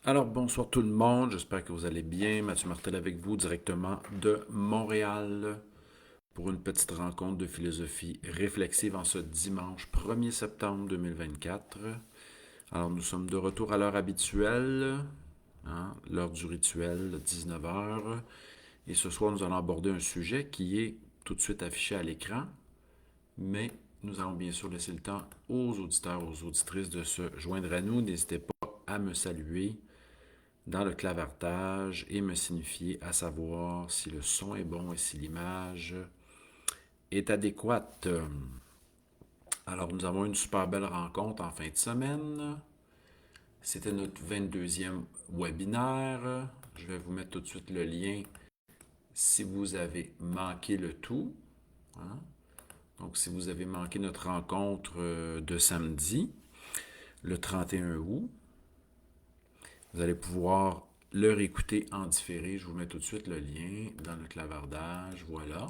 Alors, bonsoir tout le monde, j'espère que vous allez bien. Mathieu Martel avec vous directement de Montréal pour une petite rencontre de philosophie réflexive en ce dimanche 1er septembre 2024. Alors, nous sommes de retour à l'heure habituelle, l'heure du rituel, 19 heures. Et ce soir, nous allons aborder un sujet qui est tout de suite affiché à l'écran, mais nous allons bien sûr laisser le temps aux auditeurs, aux auditrices de se joindre à nous. N'hésitez pas à me saluer dans le clavardage et me signifier à savoir si le son est bon et si l'image est adéquate. Alors, nous avons une super belle rencontre en fin de semaine. C'était notre 22e webinaire. Je vais vous mettre tout de suite le lien si vous avez manqué le tout. Hein. Donc, si vous avez manqué notre rencontre de samedi, le 31 août, vous allez pouvoir le réécouter en différé. Je vous mets tout de suite le lien dans le clavardage. Voilà.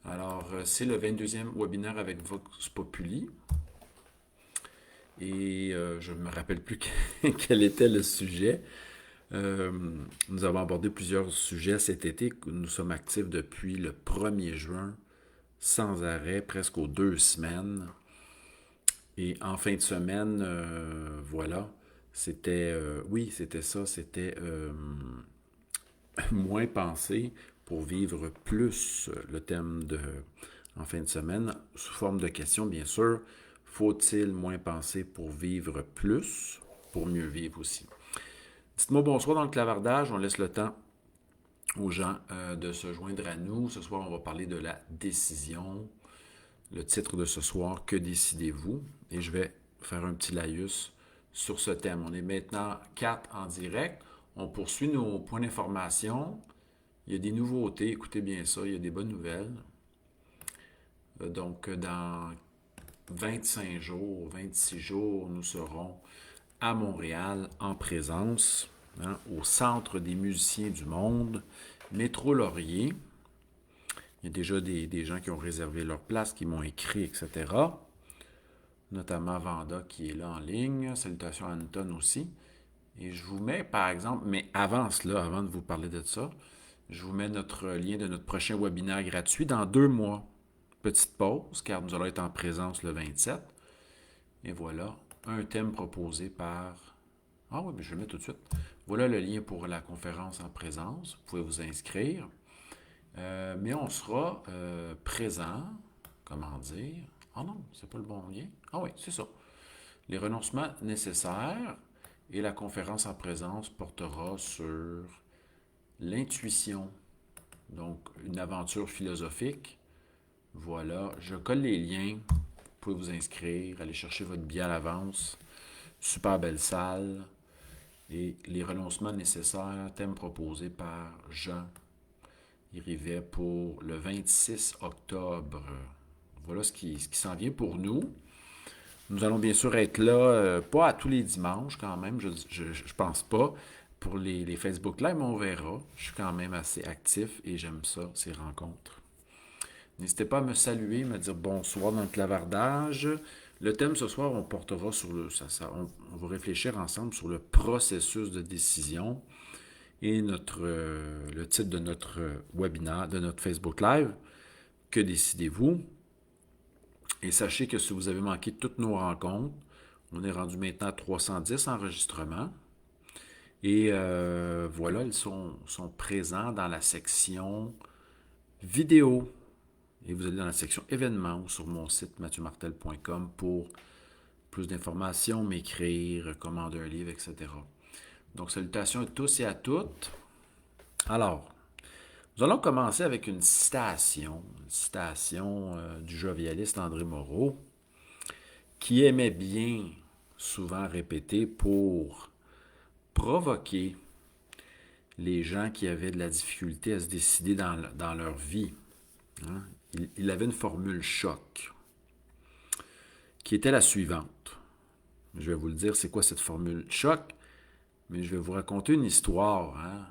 Alors, c'est le 22e webinaire avec Vox Populi. Et je ne me rappelle plus quel était le sujet. Euh, Nous avons abordé plusieurs sujets cet été. Nous sommes actifs depuis le 1er juin, sans arrêt, presque aux 2 semaines. Et en fin de semaine, voilà, oui, c'était ça, c'était moins penser pour vivre plus le thème de en fin de semaine, sous forme de question, bien sûr. Faut-il moins penser pour vivre plus, pour mieux vivre aussi? Dites-moi bonsoir dans le clavardage, on laisse le temps aux gens de se joindre à nous. Ce soir, on va parler de la décision. Le titre de ce soir, Que décidez-vous? Et je vais faire un petit laïus sur ce thème. On est maintenant 4 en direct. On poursuit nos points d'information. Il y a des nouveautés, écoutez bien ça, il y a des bonnes nouvelles. Donc, dans 25 jours, 26 jours, nous serons à Montréal en présence, au Centre des musiciens du monde, Métro Laurier. Il y a déjà des gens qui ont réservé leur place, qui m'ont écrit, etc. Notamment Vanda qui est là en ligne. Salutations à Anton aussi. Et je vous mets, par exemple, mais avant cela, avant de vous parler de ça, je vous mets notre lien de notre prochain webinaire gratuit dans 2 mois. Petite pause, car nous allons être en présence le 27. Et voilà, un thème proposé par... Ah oui, mais je le mets tout de suite. Voilà le lien pour la conférence en présence. Vous pouvez vous inscrire. Mais on sera présent, comment dire... Ah non, c'est pas le bon lien. Ah oui, c'est ça. Les renoncements nécessaires et la conférence en présence portera sur l'intuition. Donc, une aventure philosophique. Voilà, je colle les liens. Vous pouvez vous inscrire, aller chercher votre billet à l'avance. Super belle salle. Et les renoncements nécessaires, thème proposé par Jean Rivet pour le 26 octobre. Voilà ce qui s'en vient pour nous. Nous allons bien sûr être là, pas à tous les dimanches quand même, je pense pas, pour les Facebook Live, mais on verra. Je suis quand même assez actif et j'aime ça, ces rencontres. N'hésitez pas à me saluer, me dire bonsoir dans le clavardage. Le thème ce soir, on portera sur on va réfléchir ensemble sur le processus de décision et le titre de notre webinaire, de notre Facebook Live, Que décidez-vous? Et sachez que si vous avez manqué toutes nos rencontres, on est rendu maintenant à 310 enregistrements. Et voilà, sont présents dans la section vidéo. Et vous allez dans la section événements ou sur mon site mathieumartel.com pour plus d'informations, m'écrire, commander un livre, etc. Donc, salutations à tous et à toutes. Alors, nous allons commencer avec une citation du jovialiste André Moreau, qui aimait bien souvent répéter pour provoquer les gens qui avaient de la difficulté à se décider dans leur vie. Hein. Il avait une formule choc qui était la suivante. Je vais vous le dire, c'est quoi cette formule choc, mais je vais vous raconter une histoire. Hein.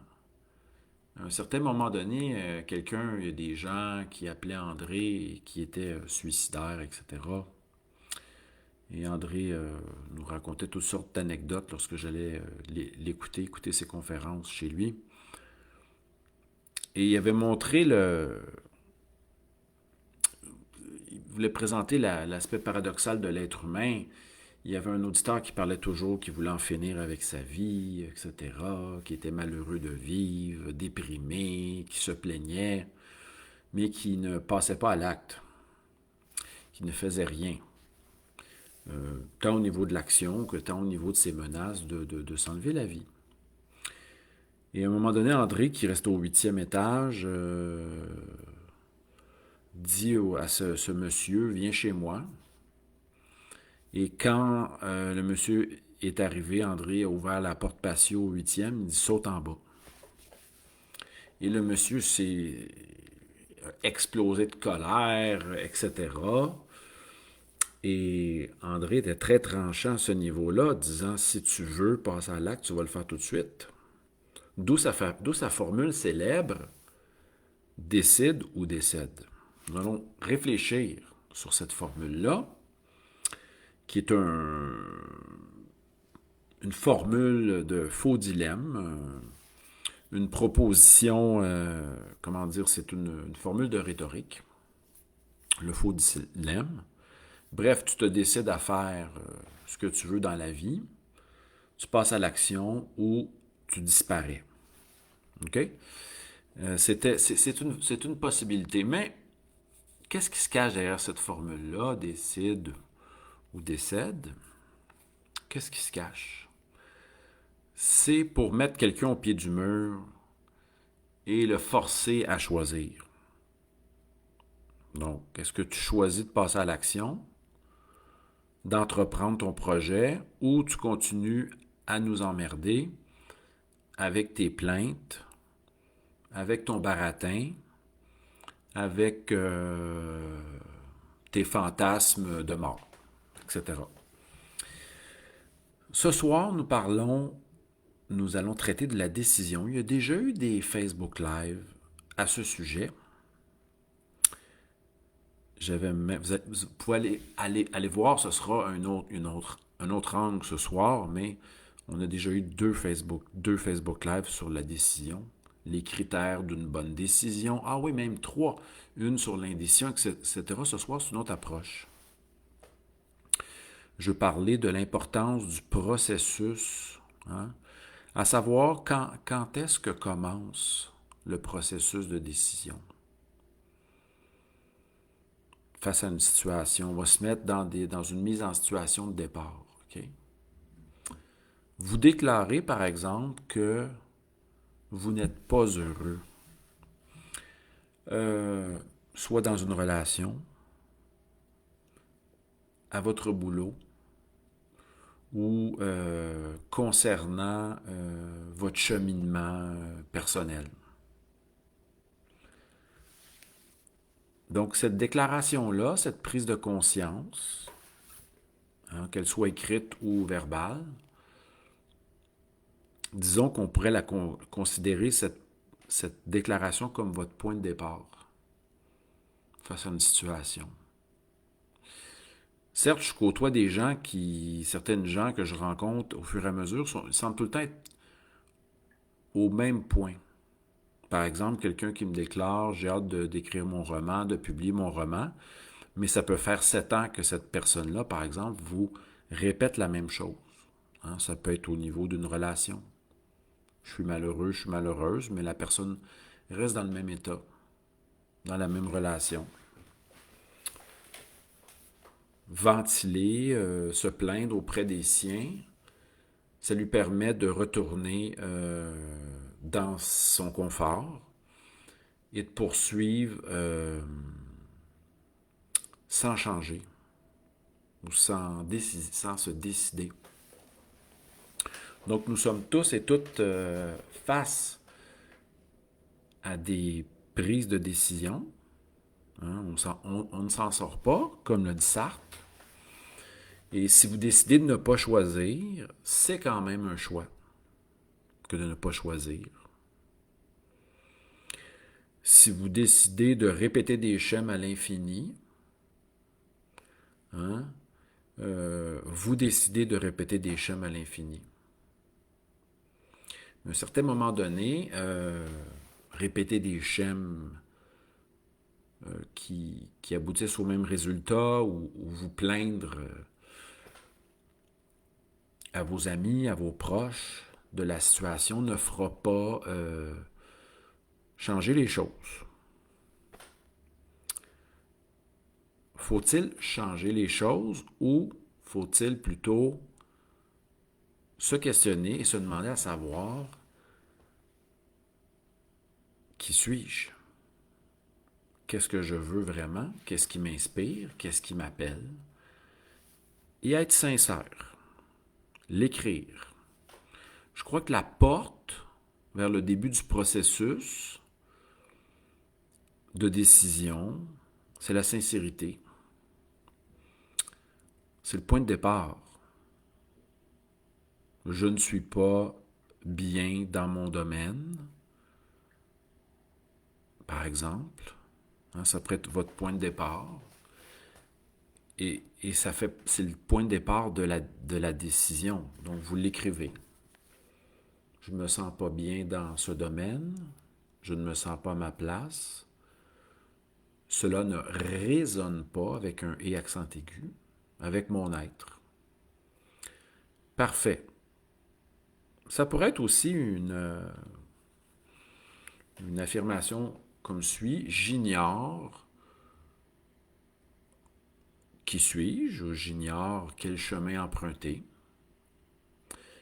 À un certain moment donné, il y a des gens qui appelaient André et qui étaient suicidaires, etc. Et André nous racontait toutes sortes d'anecdotes lorsque j'allais écouter ses conférences chez lui. Et il avait montré il voulait présenter l'aspect paradoxal de l'être humain. Il y avait un auditeur qui parlait toujours, qui voulait en finir avec sa vie, etc., qui était malheureux de vivre, déprimé, qui se plaignait, mais qui ne passait pas à l'acte, qui ne faisait rien. Tant au niveau de l'action que tant au niveau de ses menaces de s'enlever la vie. Et à un moment donné, André, qui reste au 8e étage, dit à ce monsieur, viens chez moi. Et quand le monsieur est arrivé, André a ouvert la porte patio au 8e, il dit saute en bas. Et le monsieur s'est explosé de colère, etc. Et André était très tranchant à ce niveau-là, disant si tu veux passer à l'acte, tu vas le faire tout de suite. D'où sa formule célèbre décide ou décède. Nous allons réfléchir sur cette formule-là, qui est une formule de faux dilemme, une proposition, comment dire, c'est une formule de rhétorique, le faux dilemme. Bref, tu te décides à faire ce que tu veux dans la vie, tu passes à l'action ou tu disparais. OK? C'est une possibilité. Mais qu'est-ce qui se cache derrière cette formule-là, décide ou décède? Qu'est-ce qui se cache? C'est pour mettre quelqu'un au pied du mur et le forcer à choisir. Donc, est-ce que tu choisis de passer à l'action, d'entreprendre ton projet, ou tu continues à nous emmerder avec tes plaintes, avec ton baratin, avec tes fantasmes de mort, etc. Ce soir, nous allons traiter de la décision. Il y a déjà eu des Facebook Live à ce sujet. Vous pouvez aller voir, ce sera un autre angle ce soir, mais on a déjà eu deux Facebook Live sur la décision, les critères d'une bonne décision. Ah oui, même 3, une sur l'indécision, etc. Ce soir, c'est une autre approche. Je parlais de l'importance du processus, hein, à savoir quand est-ce que commence le processus de décision. Face à une situation, on va se mettre dans une mise en situation de départ. Okay? Vous déclarez, par exemple, que vous n'êtes pas heureux, soit dans une relation, à votre boulot, ou concernant votre cheminement personnel. Donc, cette déclaration-là, cette prise de conscience, hein, qu'elle soit écrite ou verbale, disons qu'on pourrait considérer cette déclaration comme votre point de départ face à une situation. Certes, je côtoie certaines gens que je rencontre au fur et à mesure, semblent tout le temps être au même point. Par exemple, quelqu'un qui me déclare, j'ai hâte d'écrire mon roman, de publier mon roman, mais ça peut faire 7 ans que cette personne-là, par exemple, vous répète la même chose. Hein, ça peut être au niveau d'une relation. Je suis malheureux, je suis malheureuse, mais la personne reste dans le même état, dans la même relation. Ventiler, se plaindre auprès des siens, ça lui permet de retourner dans son confort et de poursuivre sans changer ou sans se décider. Donc, nous sommes tous et toutes face à des prises de décision. Hein, on ne s'en sort pas, comme le dit Sartre. Et si vous décidez de ne pas choisir, c'est quand même un choix que de ne pas choisir. Si vous décidez de répéter des schèmes à l'infini, hein, vous décidez de répéter des schèmes à l'infini. À un certain moment donné, répéter des schèmes qui aboutissent au même résultat ou vous plaindre à vos amis, à vos proches de la situation ne fera pas changer les choses. Faut-il changer les choses ou faut-il plutôt se questionner et se demander à savoir qui suis-je? Qu'est-ce que je veux vraiment? Qu'est-ce qui m'inspire? Qu'est-ce qui m'appelle? Et être sincère. L'écrire. Je crois que la porte vers le début du processus de décision, c'est la sincérité. C'est le point de départ. Je ne suis pas bien dans mon domaine, par exemple. Ça pourrait être votre point de départ. Et c'est le point de départ de la décision. Donc, vous l'écrivez. Je ne me sens pas bien dans ce domaine. Je ne me sens pas à ma place. Cela ne résonne pas avec un « et » accent aigu, avec mon être. Parfait. Ça pourrait être aussi une affirmation comme suit. J'ignore qui suis-je ou j'ignore quel chemin emprunter,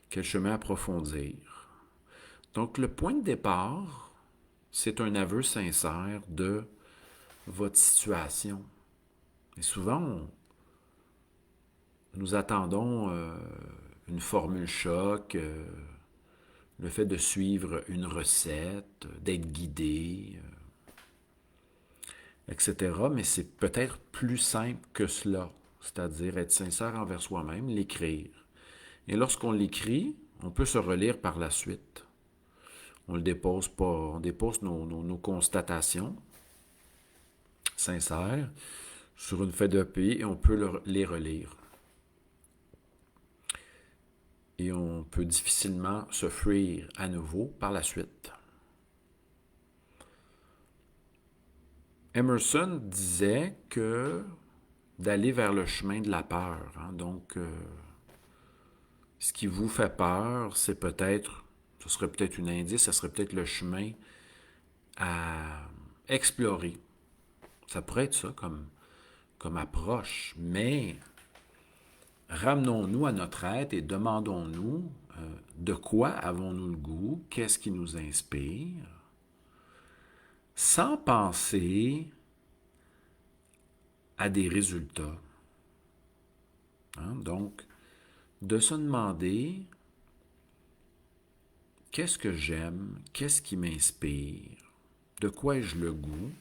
quel chemin approfondir. Donc, le point de départ, c'est un aveu sincère de votre situation. Et souvent, nous attendons une formule choc, le fait de suivre une recette, d'être guidé, etc. Mais c'est peut-être plus simple que cela, c'est-à-dire être sincère envers soi-même, l'écrire. Et lorsqu'on l'écrit, on peut se relire par la suite. On ne le dépose pas, on dépose nos constatations sincères sur une feuille de papier et on peut les relire. Et on peut difficilement se fuir à nouveau par la suite. Emerson disait que d'aller vers le chemin de la peur. Donc, ce qui vous fait peur, ce serait peut-être un indice, ce serait peut-être le chemin à explorer. Ça pourrait être ça comme approche, mais ramenons-nous à notre être et demandons-nous de quoi avons-nous le goût, qu'est-ce qui nous inspire, sans penser à des résultats. Donc, de se demander qu'est-ce que j'aime, qu'est-ce qui m'inspire, de quoi ai-je le goût,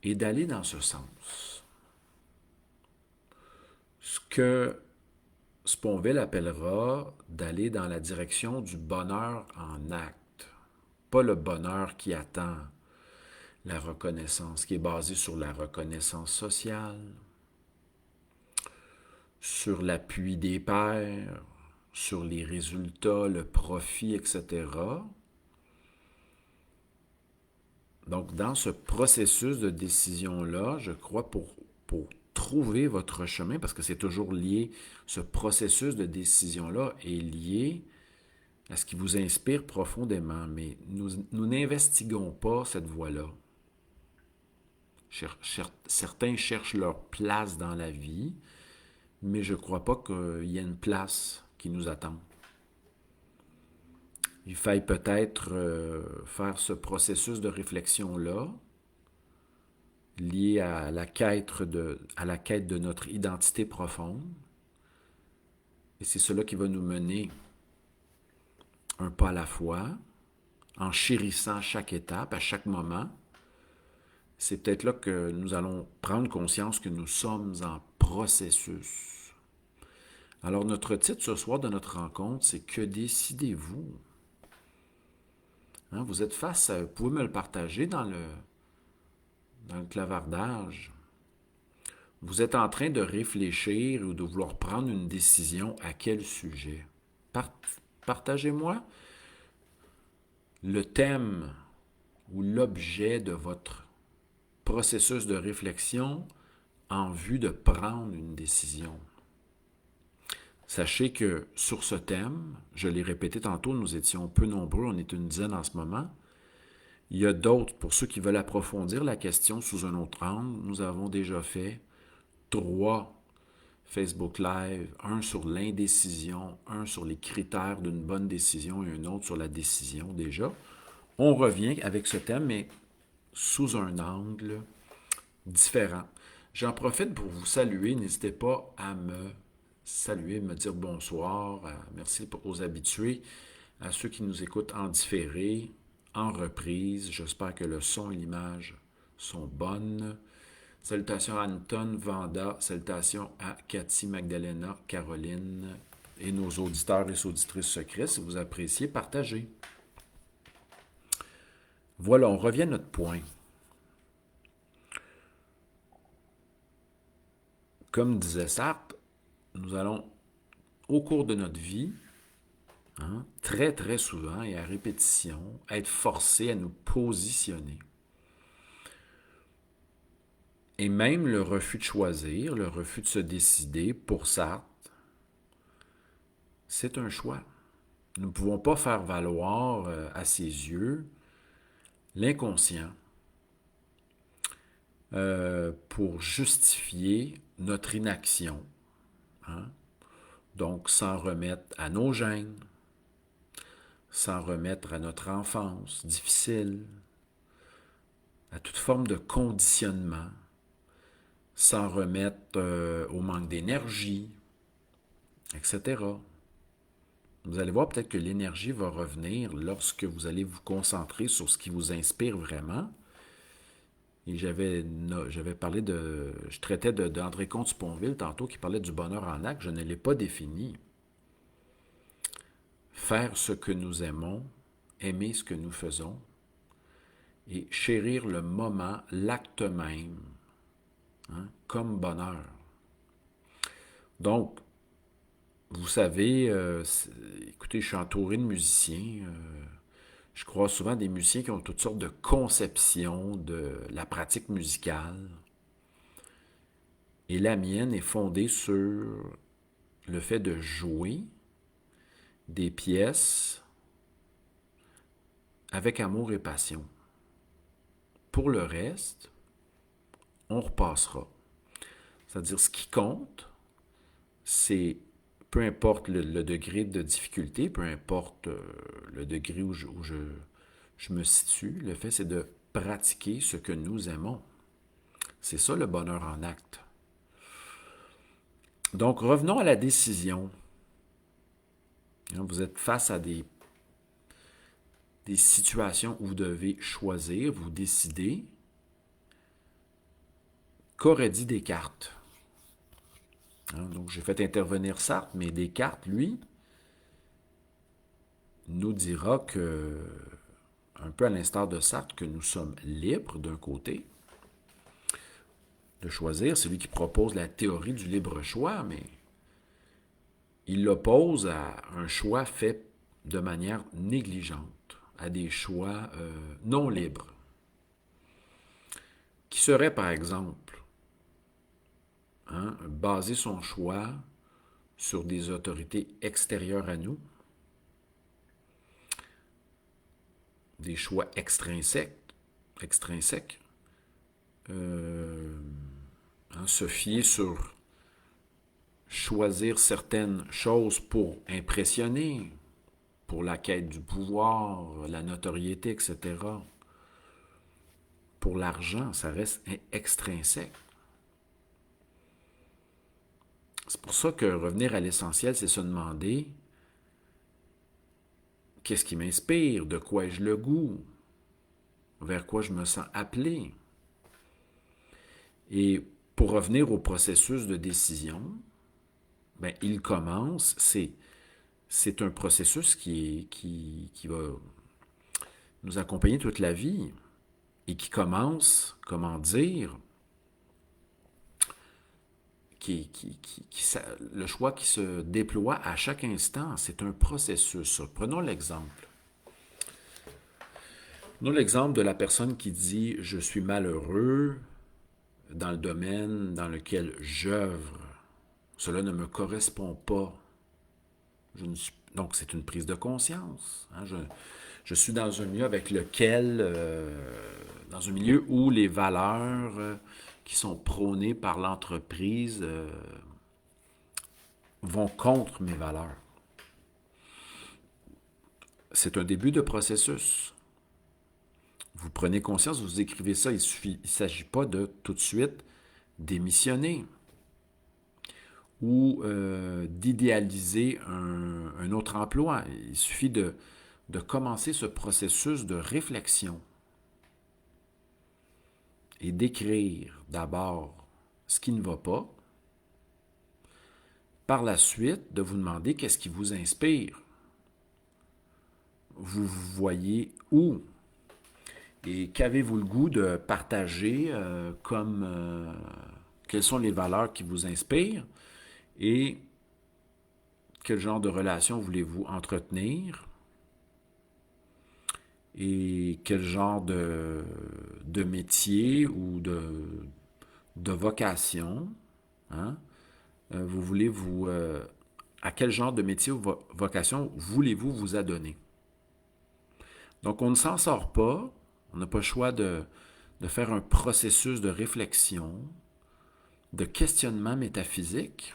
et d'aller dans ce sens. Ce que Sponville appellera d'aller dans la direction du bonheur en acte, pas le bonheur qui attend la reconnaissance, qui est basé sur la reconnaissance sociale, sur l'appui des pairs, sur les résultats, le profit, etc. Donc, dans ce processus de décision-là, je crois pour trouver votre chemin, parce que c'est toujours lié, ce processus de décision-là est lié à ce qui vous inspire profondément, mais nous n'investiguons pas cette voie-là. Certains cherchent leur place dans la vie, mais je ne crois pas qu'il y ait une place qui nous attend. Il faille peut-être faire ce processus de réflexion-là, lié à la quête de notre identité profonde. Et c'est cela qui va nous mener un pas à la fois, en chérissant chaque étape, à chaque moment. C'est peut-être là que nous allons prendre conscience que nous sommes en processus. Alors, notre titre ce soir de notre rencontre, c'est « Que décidez-vous? » Vous êtes face à... Vous pouvez me le partager dans le clavardage. Vous êtes en train de réfléchir ou de vouloir prendre une décision à quel sujet? Partagez-moi le thème ou l'objet de votre processus de réflexion en vue de prendre une décision. Sachez que sur ce thème, je l'ai répété tantôt, nous étions peu nombreux, on est une dizaine en ce moment. Il y a d'autres, pour ceux qui veulent approfondir la question sous un autre angle, nous avons déjà fait 3 Facebook Live, un sur l'indécision, un sur les critères d'une bonne décision et un autre sur la décision déjà. On revient avec ce thème, mais sous un angle différent. J'en profite pour vous saluer. N'hésitez pas à me saluer, me dire bonsoir. Merci aux habitués, à ceux qui nous écoutent en différé, en reprise. J'espère que le son et l'image sont bonnes. Salutations à Anton, Vanda, salutations à Cathy, Magdalena, Caroline et nos auditeurs et auditrices secrets. Si vous appréciez, partagez. Voilà, on revient à notre point. Comme disait Sartre, nous allons, au cours de notre vie, très très souvent et à répétition, être forcés à nous positionner. Et même le refus de choisir, le refus de se décider, pour Sartre, c'est un choix. Nous ne pouvons pas faire valoir à ses yeux l'inconscient pour justifier notre inaction. Donc, s'en remettre à nos gènes, s'en remettre à notre enfance difficile, à toute forme de conditionnement, s'en remettre au manque d'énergie, etc. Vous allez voir peut-être que l'énergie va revenir lorsque vous allez vous concentrer sur ce qui vous inspire vraiment. Et j'avais parlé je traitais d'André Comte-Sponville tantôt qui parlait du bonheur en acte. Je ne l'ai pas défini. Faire ce que nous aimons, aimer ce que nous faisons et chérir le moment, l'acte même, comme bonheur. Donc, vous savez, écoutez, je suis entouré de musiciens. Je crois souvent des musiciens qui ont toutes sortes de conceptions de la pratique musicale. Et la mienne est fondée sur le fait de jouer des pièces avec amour et passion. Pour le reste, on repassera. C'est-à-dire, ce qui compte, c'est peu importe le degré de difficulté, peu importe le degré où je me situe, le fait, c'est de pratiquer ce que nous aimons. C'est ça le bonheur en acte. Donc, revenons à la décision. Vous êtes face à des situations où vous devez choisir, vous décider. Qu'aurait dit Descartes? Donc, j'ai fait intervenir Sartre, mais Descartes, lui, nous dira que, un peu à l'instar de Sartre, que nous sommes libres d'un côté de choisir. C'est lui qui propose la théorie du libre choix, mais il l'oppose à un choix fait de manière négligente, à des choix non libres, qui serait par exemple baser son choix sur des autorités extérieures à nous, des choix extrinsèques, se fier sur choisir certaines choses pour impressionner, pour la quête du pouvoir, la notoriété, etc. Pour l'argent, ça reste extrinsèque. C'est pour ça que revenir à l'essentiel, c'est se demander qu'est-ce qui m'inspire, de quoi ai-je le goût, vers quoi je me sens appelé. Et pour revenir au processus de décision, il commence, c'est un processus qui va nous accompagner toute la vie et qui commence, comment dire, le choix qui se déploie à chaque instant. C'est un processus. Prenons l'exemple. Prenons l'exemple de la personne qui dit « Je suis malheureux dans le domaine dans lequel j'œuvre. Cela ne me correspond pas. » Donc, c'est une prise de conscience. Hein. Je suis dans un milieu avec lequel, dans un milieu où les valeurs qui sont prônées par l'entreprise vont contre mes valeurs. C'est un début de processus. Vous prenez conscience, vous écrivez ça, il ne s'agit pas de tout de suite démissionner ou d'idéaliser un autre emploi. Il suffit de commencer ce processus de réflexion et d'écrire d'abord ce qui ne va pas. Par la suite, de vous demander qu'est-ce qui vous inspire. Vous vous voyez où? Et qu'avez-vous le goût de partager quelles sont les valeurs qui vous inspirent et quel genre de relation voulez-vous entretenir et quel genre de métier ou de vocation vous voulez à quel genre de métier ou vocation voulez-vous vous adonner. Donc, on ne s'en sort pas. On n'a pas le choix de faire un processus de réflexion, de questionnement métaphysique,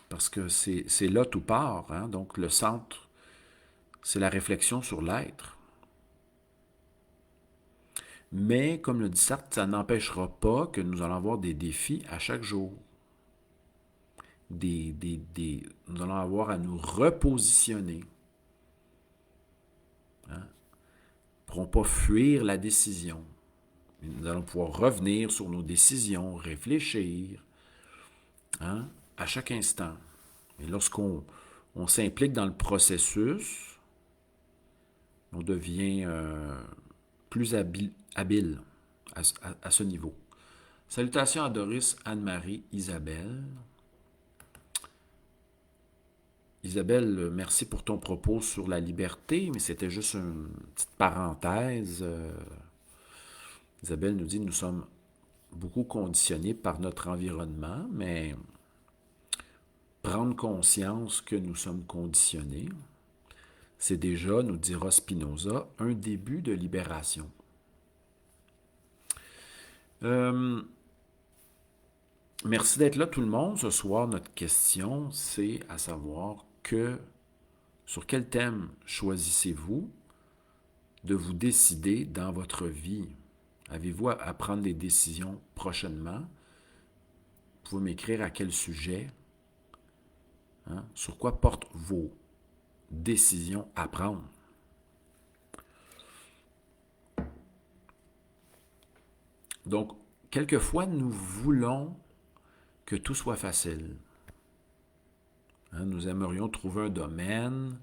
parce que c'est là tout part. Hein? Donc, le centre, c'est la réflexion sur l'être. Mais, comme le dit Sartre, ça n'empêchera pas que nous allons avoir des défis à chaque jour. Nous allons avoir à nous repositionner. Hein? Nous ne pourrons pas fuir la décision. Nous allons pouvoir revenir sur nos décisions, réfléchir à chaque instant. Et lorsqu'on s'implique dans le processus, on devient plus habile à ce niveau. Salutations à Doris, Anne-Marie, Isabelle. Isabelle, merci pour ton propos sur la liberté, mais c'était juste une petite parenthèse. Isabelle nous dit, nous sommes beaucoup conditionnés par notre environnement, mais prendre conscience que nous sommes conditionnés, c'est déjà, nous dira Spinoza, un début de libération. Merci d'être là tout le monde. Ce soir, notre question, c'est à savoir sur quel thème choisissez-vous de vous décider dans votre vie? Avez-vous à prendre des décisions prochainement? Vous pouvez m'écrire à quel sujet? Sur quoi portent vos décisions à prendre? Donc, quelquefois, nous voulons que tout soit facile. Nous aimerions trouver un domaine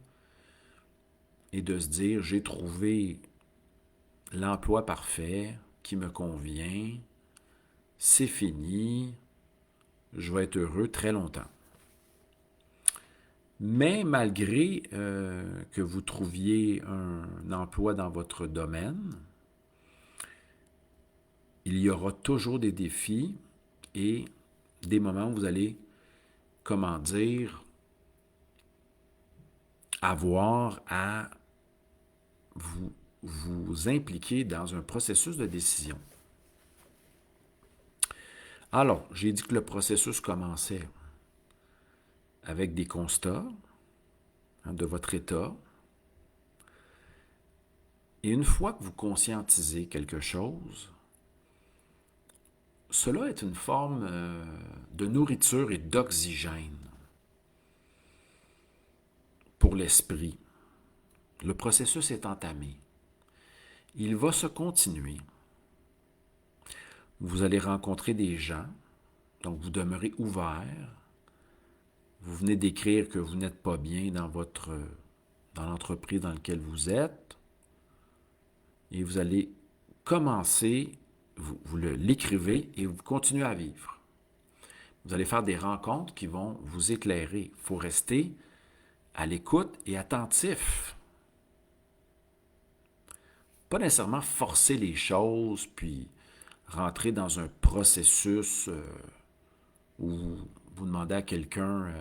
et de se dire, j'ai trouvé l'emploi parfait qui me convient, c'est fini, je vais être heureux très longtemps. Mais malgré que vous trouviez un emploi dans votre domaine, il y aura toujours des défis et des moments où vous allez, avoir à vous impliquer dans un processus de décision. Alors, j'ai dit que le processus commençait avec des constats de votre état. Et une fois que vous conscientisez quelque chose, cela est une forme de nourriture et d'oxygène pour l'esprit. Le processus est entamé. Il va se continuer. Vous allez rencontrer des gens, donc vous demeurez ouvert. Vous venez d'écrire que vous n'êtes pas bien dans l'entreprise dans laquelle vous êtes. Et vous allez commencer, vous l'écrivez et vous continuez à vivre. Vous allez faire des rencontres qui vont vous éclairer. Il faut rester à l'écoute et attentif. Pas nécessairement forcer les choses, puis rentrer dans un processus où vous demandez à quelqu'un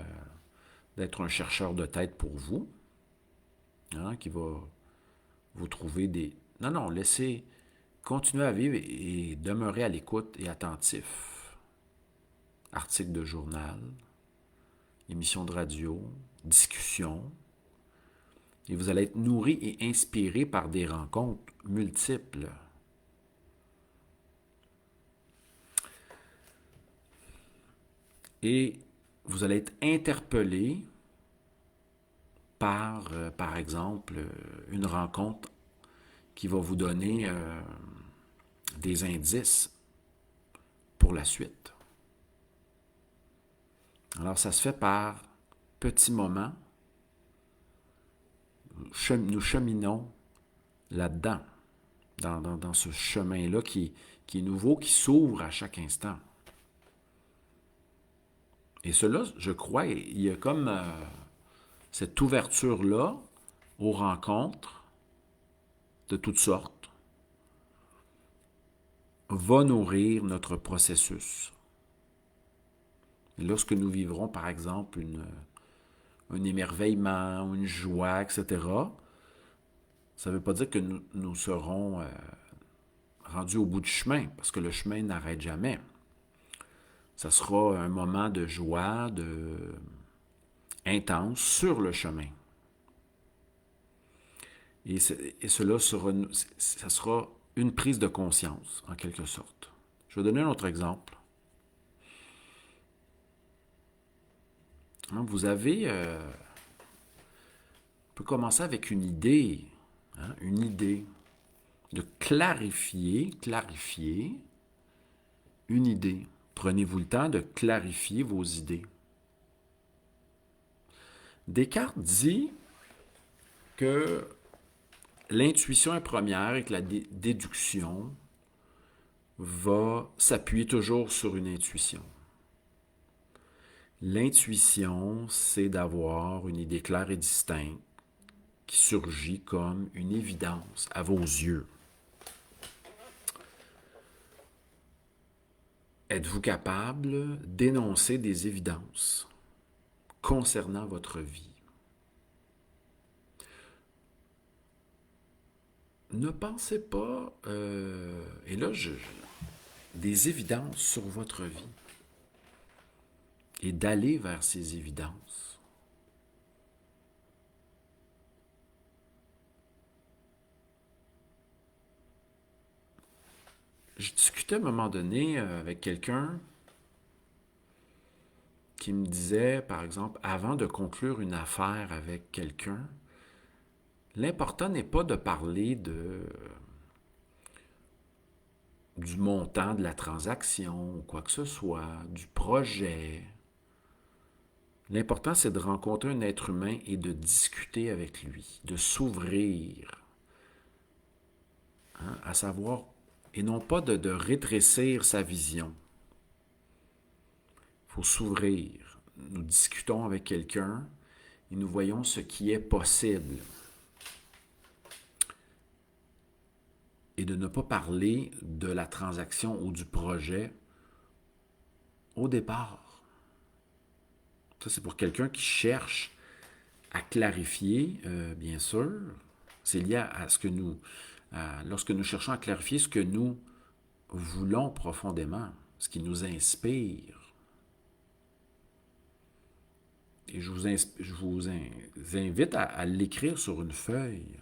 d'être un chercheur de tête pour vous, hein, qui va vous trouver des... Non, non, laissez continuer à vivre et demeurer à l'écoute et attentif. Articles de journal, émissions de radio, discussions. Et vous allez être nourri et inspiré par des rencontres multiples. Et vous allez être interpellé par exemple, une rencontre qui va vous donner des indices pour la suite. Alors, ça se fait par petits moments. Nous cheminons là-dedans, dans ce chemin-là qui est nouveau, qui s'ouvre à chaque instant. Et cela, je crois, il y a comme cette ouverture-là aux rencontres de toutes sortes va nourrir notre processus. Et lorsque nous vivrons, par exemple, un émerveillement, une joie, etc., ça ne veut pas dire que nous serons rendus au bout du chemin, parce que le chemin n'arrête jamais. Ça sera un moment de joie, intense sur le chemin. Et cela ça sera une prise de conscience, en quelque sorte. Je vais donner un autre exemple. Vous avez... on peut commencer avec une idée, hein, une idée, de clarifier une idée. Prenez-vous le temps de clarifier vos idées. Descartes dit que l'intuition est première et que la déduction va s'appuyer toujours sur une intuition. L'intuition, c'est d'avoir une idée claire et distincte qui surgit comme une évidence à vos yeux. Êtes-vous capable d'énoncer des évidences concernant votre vie? Ne pensez pas, et là, des évidences sur votre vie et d'aller vers ces évidences. Je discutais à un moment donné avec quelqu'un qui me disait, par exemple, avant de conclure une affaire avec quelqu'un, l'important n'est pas de parler du montant de la transaction ou quoi que ce soit, du projet. L'important, c'est de rencontrer un être humain et de discuter avec lui, de s'ouvrir, hein, à savoir, et non pas de rétrécir sa vision. Il faut s'ouvrir. Nous discutons avec quelqu'un et nous voyons ce qui est possible. Et de ne pas parler de la transaction ou du projet au départ. Ça, c'est pour quelqu'un qui cherche à clarifier, bien sûr. C'est lié à ce que lorsque nous cherchons à clarifier ce que nous voulons profondément, ce qui nous inspire. Et je vous invite à l'écrire sur une feuille.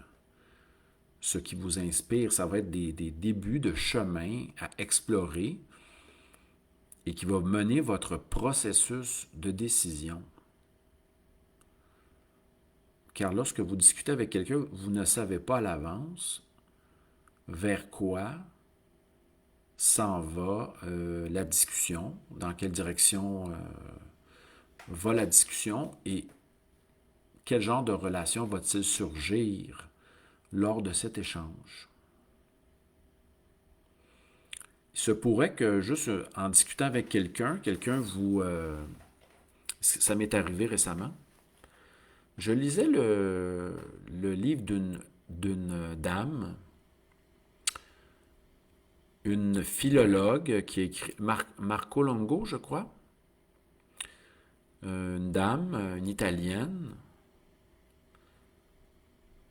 Ce qui vous inspire, ça va être des débuts de chemin à explorer et qui va mener votre processus de décision. Car lorsque vous discutez avec quelqu'un, vous ne savez pas à l'avance vers quoi s'en va la discussion, dans quelle direction va la discussion et quel genre de relation va-t-il surgir lors de cet échange. Il se pourrait que juste en discutant avec quelqu'un vous... ça m'est arrivé récemment. Je lisais le livre d'une dame, une philologue qui a écrit, Marco Longo, je crois, une dame, une italienne,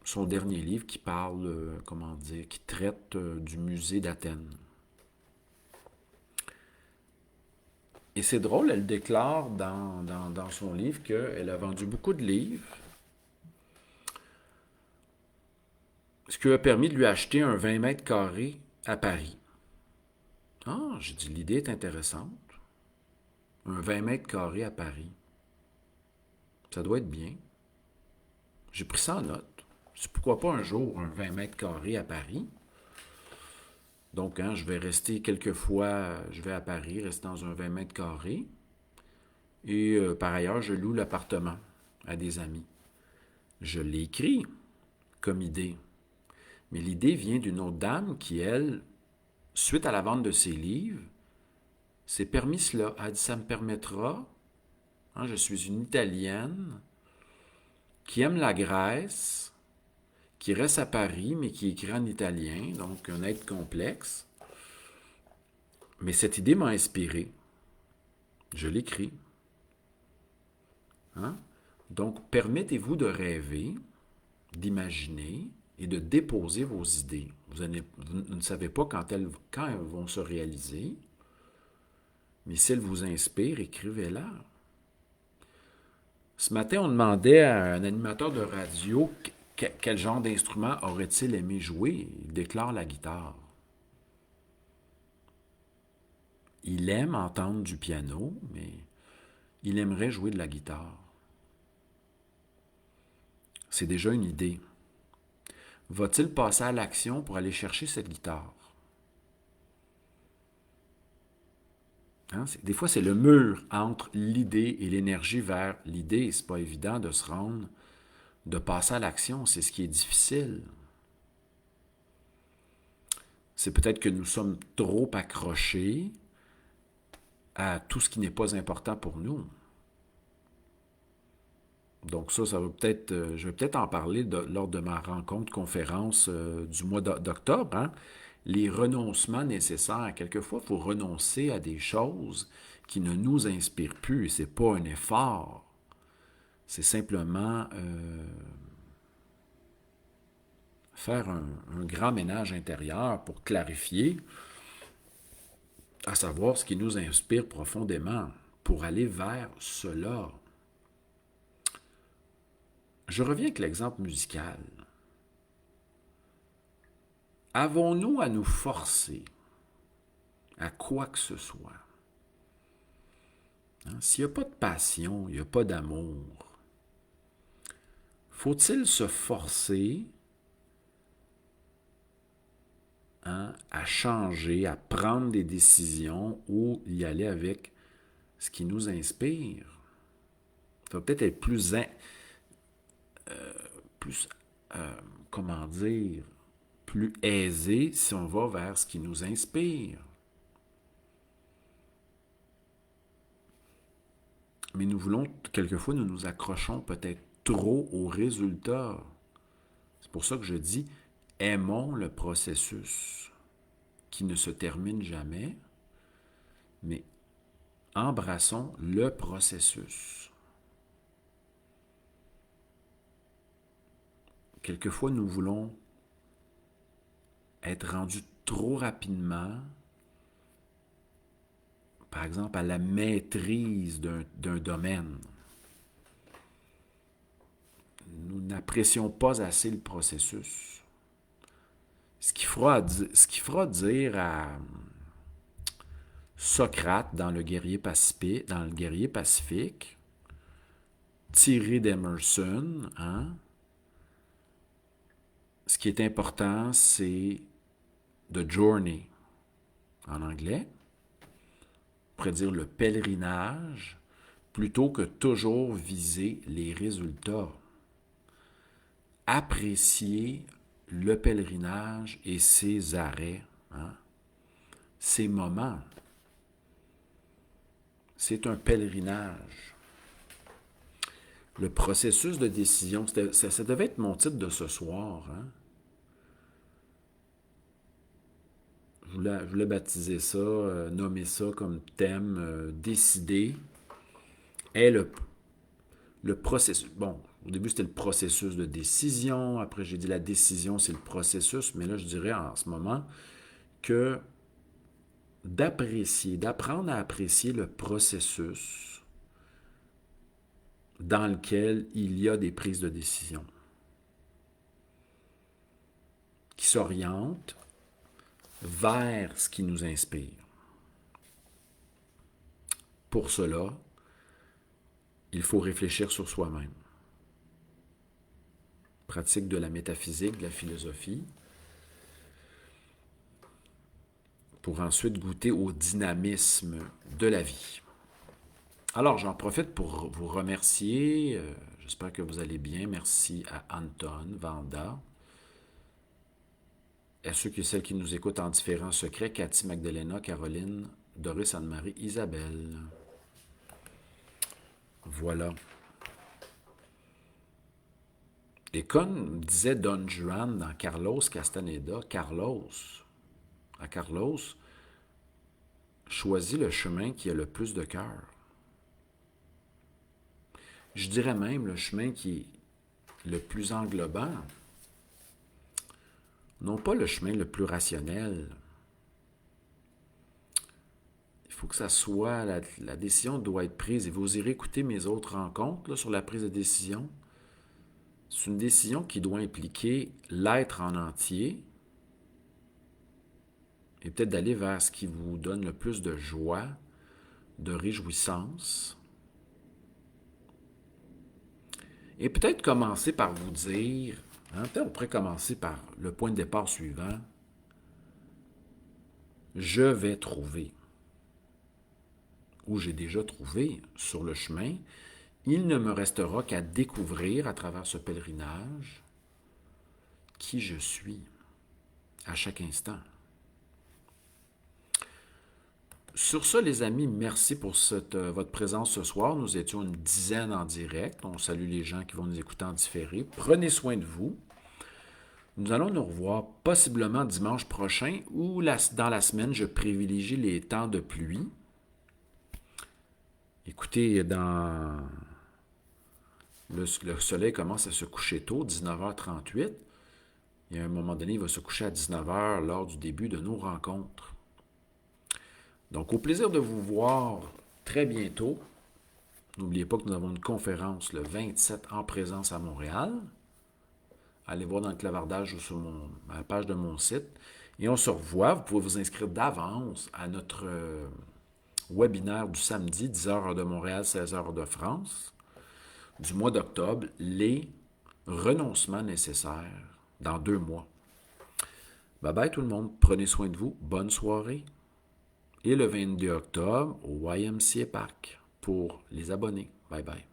son dernier livre qui parle, comment dire, qui traite du musée d'Athènes. Et c'est drôle, elle déclare dans son livre qu'elle a vendu beaucoup de livres, ce qui lui a permis de lui acheter un 20 mètres carrés à Paris. Ah, j'ai dit, l'idée est intéressante. Un 20 mètres carrés à Paris. Ça doit être bien. J'ai pris ça en note. C'est pourquoi pas un jour un 20 mètres carrés à Paris. Donc, je vais rester quelques fois, je vais à Paris, rester dans un 20 mètres carrés. Et par ailleurs, je loue l'appartement à des amis. Je l'ai écrit comme idée. Mais l'idée vient d'une autre dame qui, elle, suite à la vente de ses livres, s'est permis cela. Elle a dit, ça me permettra, je suis une Italienne qui aime la Grèce, qui reste à Paris, mais qui écrit en italien, donc un être complexe. Mais cette idée m'a inspiré. Je l'écris. Donc, permettez-vous de rêver, d'imaginer et de déposer vos idées. Vous ne savez pas quand elles vont se réaliser, mais si elles vous inspirent, écrivez-la. Ce matin, on demandait à un animateur de radio quel genre d'instrument aurait-il aimé jouer. Il déclare la guitare. Il aime entendre du piano, mais il aimerait jouer de la guitare. C'est déjà une idée. Va-t-il passer à l'action pour aller chercher cette guitare? Des fois, c'est le mur entre l'idée et l'énergie vers l'idée. C'est pas évident de se rendre, de passer à l'action. C'est ce qui est difficile. C'est peut-être que nous sommes trop accrochés à tout ce qui n'est pas important pour nous. Donc ça va peut-être, je vais peut-être en parler lors de ma rencontre conférence du mois d'octobre. Les renoncements nécessaires. Quelquefois, il faut renoncer à des choses qui ne nous inspirent plus. Et ce n'est pas un effort. C'est simplement faire un grand ménage intérieur pour clarifier, à savoir ce qui nous inspire profondément, pour aller vers cela. Je reviens avec l'exemple musical. Avons-nous à nous forcer à quoi que ce soit? S'il n'y a pas de passion, il n'y a pas d'amour, faut-il se forcer à changer, à prendre des décisions ou y aller avec ce qui nous inspire? Ça va peut-être être plus comment dire, plus aisé si on va vers ce qui nous inspire. Mais quelquefois, nous nous accrochons peut-être trop aux résultats. C'est pour ça que je dis, aimons le processus qui ne se termine jamais, mais embrassons le processus. Quelquefois, nous voulons être rendus trop rapidement, par exemple, à la maîtrise d'un domaine. Nous n'apprécions pas assez le processus. Ce qui fera dire à Socrate dans le Guerrier Pacifique, tiré d'Emerson, ce qui est important, c'est the journey en anglais. On pourrait dire le pèlerinage, plutôt que toujours viser les résultats. Apprécier le pèlerinage et ses arrêts. ces moments. C'est un pèlerinage. Le processus de décision, ça devait être mon titre de ce soir. Hein? Je voulais baptiser ça, nommer ça comme thème, décider est le processus. Bon, au début, c'était le processus de décision. Après, j'ai dit la décision, c'est le processus. Mais là, je dirais en ce moment que d'apprendre à apprécier le processus dans lequel il y a des prises de décision qui s'orientent vers ce qui nous inspire. Pour cela, il faut réfléchir sur soi-même. Pratique de la métaphysique, de la philosophie, pour ensuite goûter au dynamisme de la vie. Alors, j'en profite pour vous remercier. J'espère que vous allez bien. Merci à Anton, Vanda, à ceux et celles qui nous écoutent en différents secrets, Cathy, Magdalena, Caroline, Doris, Anne-Marie, Isabelle. Voilà. Et comme disait Don Juan dans Carlos Castaneda, à Carlos, choisis le chemin qui a le plus de cœur. Je dirais même le chemin qui est le plus englobant. Non pas le chemin le plus rationnel. Il faut que ça soit, la décision doit être prise. Et vous irez écouter mes autres rencontres là, sur la prise de décision. C'est une décision qui doit impliquer l'être en entier et peut-être d'aller vers ce qui vous donne le plus de joie, de réjouissance. Et peut-être commencer par vous dire, peut-être on pourrait commencer par le point de départ suivant. Je vais trouver, ou j'ai déjà trouvé sur le chemin, il ne me restera qu'à découvrir à travers ce pèlerinage qui je suis à chaque instant. Sur ça, les amis, merci pour votre présence ce soir. Nous étions une dizaine en direct. On salue les gens qui vont nous écouter en différé. Prenez soin de vous. Nous allons nous revoir possiblement dimanche prochain ou dans la semaine, je privilégie les temps de pluie. Écoutez, le soleil commence à se coucher tôt, 19h38. Et à un moment donné, il va se coucher à 19h lors du début de nos rencontres. Donc, au plaisir de vous voir très bientôt. N'oubliez pas que nous avons une conférence le 27 en présence à Montréal. Allez voir dans le clavardage ou sur la page de mon site. Et on se revoit. Vous pouvez vous inscrire d'avance à notre webinaire du samedi, 10h heure de Montréal, 16h heure de France, du mois d'octobre, les renoncements nécessaires dans 2 mois. Bye bye tout le monde. Prenez soin de vous. Bonne soirée. Et le 22 octobre au YMCA Park pour les abonnés. Bye bye.